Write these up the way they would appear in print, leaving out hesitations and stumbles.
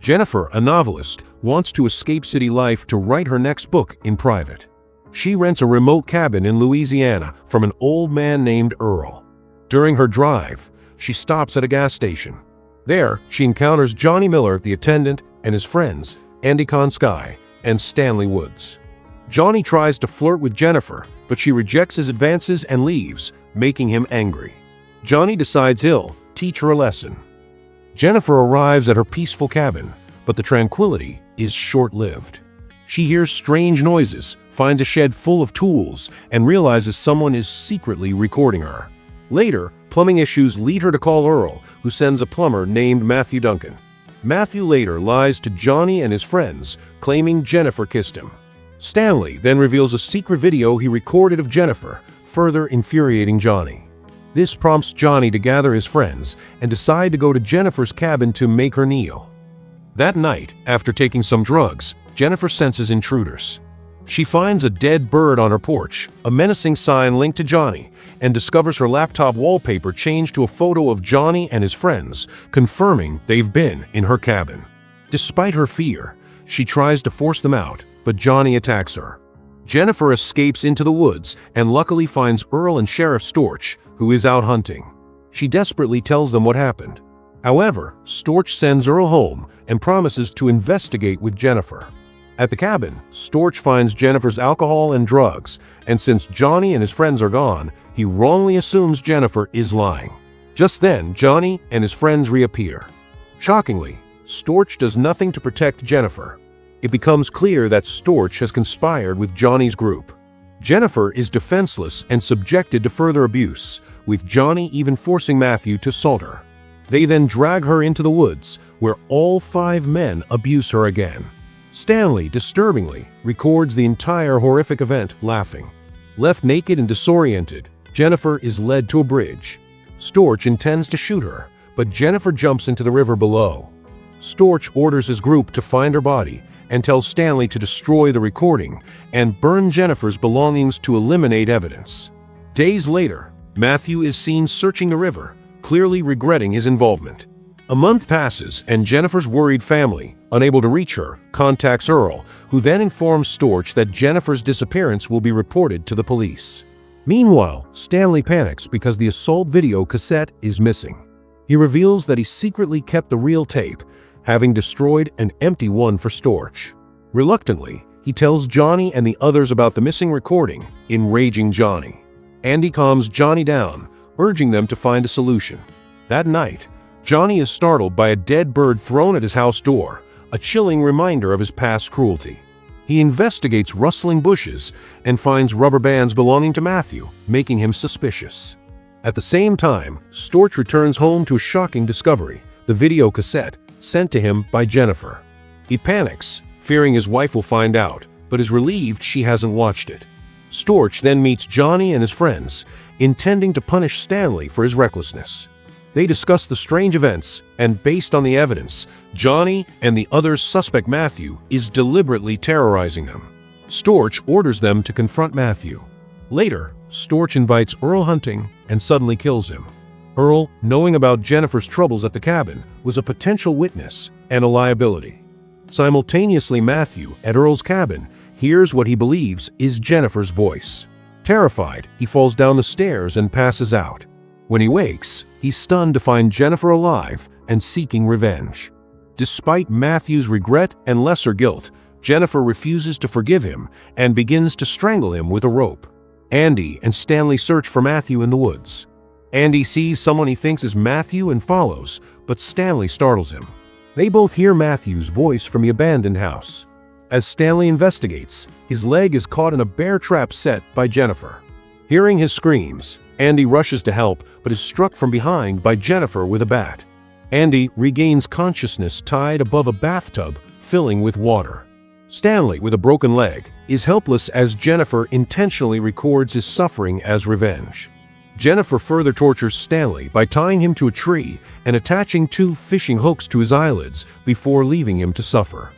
Jennifer, a novelist, wants to escape city life to write her next book in private. She rents a remote cabin in Louisiana from an old man named Earl. During her drive, she stops at a gas station. There, she encounters Johnny Miller, the attendant, and his friends, Andy Sky and Stanley Woods. Johnny tries to flirt with Jennifer, but she rejects his advances and leaves, making him angry. Johnny decides he'll teach her a lesson. Jennifer arrives at her peaceful cabin, but the tranquility is short-lived. She hears strange noises, finds a shed full of tools, and realizes someone is secretly recording her. Later, plumbing issues lead her to call Earl, who sends a plumber named Matthew Duncan. Matthew later lies to Johnny and his friends, claiming Jennifer kissed him. Stanley then reveals a secret video he recorded of Jennifer, further infuriating Johnny. This prompts Johnny to gather his friends and decide to go to Jennifer's cabin to make her kneel. That night, after taking some drugs, Jennifer senses intruders. She finds a dead bird on her porch, a menacing sign linked to Johnny, and discovers her laptop wallpaper changed to a photo of Johnny and his friends, confirming they've been in her cabin. Despite her fear, she tries to force them out, but Johnny attacks her. Jennifer escapes into the woods and luckily finds Earl and Sheriff Storch, who is out hunting. She desperately tells them what happened. However, Storch sends Earl home and promises to investigate with Jennifer. At the cabin, Storch finds Jennifer's alcohol and drugs, and since Johnny and his friends are gone, he wrongly assumes Jennifer is lying. Just then, Johnny and his friends reappear. Shockingly, Storch does nothing to protect Jennifer. It becomes clear that Storch has conspired with Johnny's group. Jennifer is defenseless and subjected to further abuse, with Johnny even forcing Matthew to assault her. They then drag her into the woods, where all 5 men abuse her again. Stanley, disturbingly, records the entire horrific event, laughing. Left naked and disoriented, Jennifer is led to a bridge. Storch intends to shoot her, but Jennifer jumps into the river below. Storch orders his group to find her body and tells Stanley to destroy the recording and burn Jennifer's belongings to eliminate evidence. Days later, Matthew is seen searching the river, clearly regretting his involvement. A month passes and Jennifer's worried family, unable to reach her, contacts Earl, who then informs Storch that Jennifer's disappearance will be reported to the police. Meanwhile, Stanley panics because the assault video cassette is missing. He reveals that he secretly kept the real tape, having destroyed an empty one for Storch. Reluctantly, he tells Johnny and the others about the missing recording, enraging Johnny. Andy calms Johnny down, urging them to find a solution. That night, Johnny is startled by a dead bird thrown at his house door, a chilling reminder of his past cruelty. He investigates rustling bushes and finds rubber bands belonging to Matthew, making him suspicious. At the same time, Storch returns home to a shocking discovery, the video cassette sent to him by Jennifer. He panics, fearing his wife will find out, but is relieved she hasn't watched it. Storch then meets Johnny and his friends, intending to punish Stanley for his recklessness. They discuss the strange events, and based on the evidence, Johnny and the other's suspect Matthew is deliberately terrorizing them. Storch orders them to confront Matthew. Later, Storch invites Earl hunting and suddenly kills him. Earl, knowing about Jennifer's troubles at the cabin, was a potential witness and a liability. Simultaneously, Matthew, at Earl's cabin, hears what he believes is Jennifer's voice. Terrified, he falls down the stairs and passes out. When he wakes, he's stunned to find Jennifer alive and seeking revenge. Despite Matthew's regret and lesser guilt, Jennifer refuses to forgive him and begins to strangle him with a rope. Andy and Stanley search for Matthew in the woods. Andy sees someone he thinks is Matthew and follows, but Stanley startles him. They both hear Matthew's voice from the abandoned house. As Stanley investigates, his leg is caught in a bear trap set by Jennifer. Hearing his screams, Andy rushes to help but is struck from behind by Jennifer with a bat. Andy regains consciousness tied above a bathtub filling with water. Stanley, with a broken leg, is helpless as Jennifer intentionally records his suffering as revenge. Jennifer further tortures Stanley by tying him to a tree and attaching 2 fishing hooks to his eyelids before leaving him to suffer.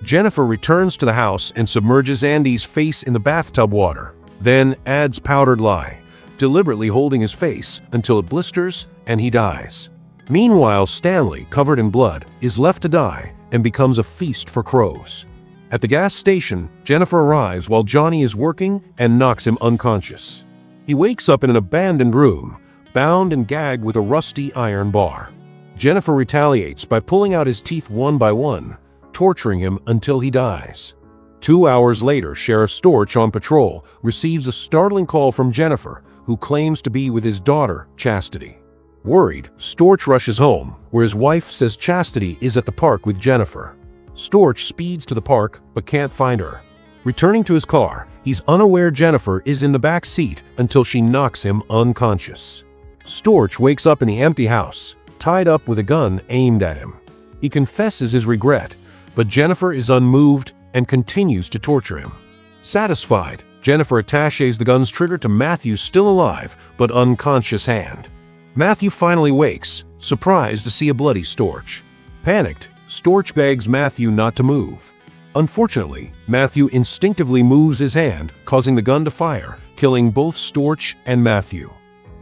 Jennifer returns to the house and submerges Andy's face in the bathtub water, then adds powdered lye, deliberately holding his face until it blisters and he dies. Meanwhile, Stanley, covered in blood, is left to die and becomes a feast for crows. At the gas station, Jennifer arrives while Johnny is working and knocks him unconscious. He wakes up in an abandoned room, bound and gagged with a rusty iron bar. Jennifer retaliates by pulling out his teeth one by one, torturing him until he dies. 2 hours later, Sheriff Storch on patrol receives a startling call from Jennifer, who claims to be with his daughter, Chastity. Worried, Storch rushes home, where his wife says Chastity is at the park with Jennifer. Storch speeds to the park but can't find her. Returning to his car, he's unaware Jennifer is in the back seat until she knocks him unconscious. Storch wakes up in the empty house, tied up with a gun aimed at him. He confesses his regret, but Jennifer is unmoved and continues to torture him. Satisfied, Jennifer attaches the gun's trigger to Matthew's still alive but unconscious hand. Matthew finally wakes, surprised to see a bloody Storch. Panicked, Storch begs Matthew not to move. Unfortunately, Matthew instinctively moves his hand, causing the gun to fire, killing both Storch and Matthew.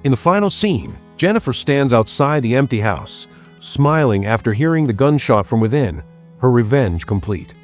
In the final scene, Jennifer stands outside the empty house, smiling after hearing the gunshot from within, her revenge complete.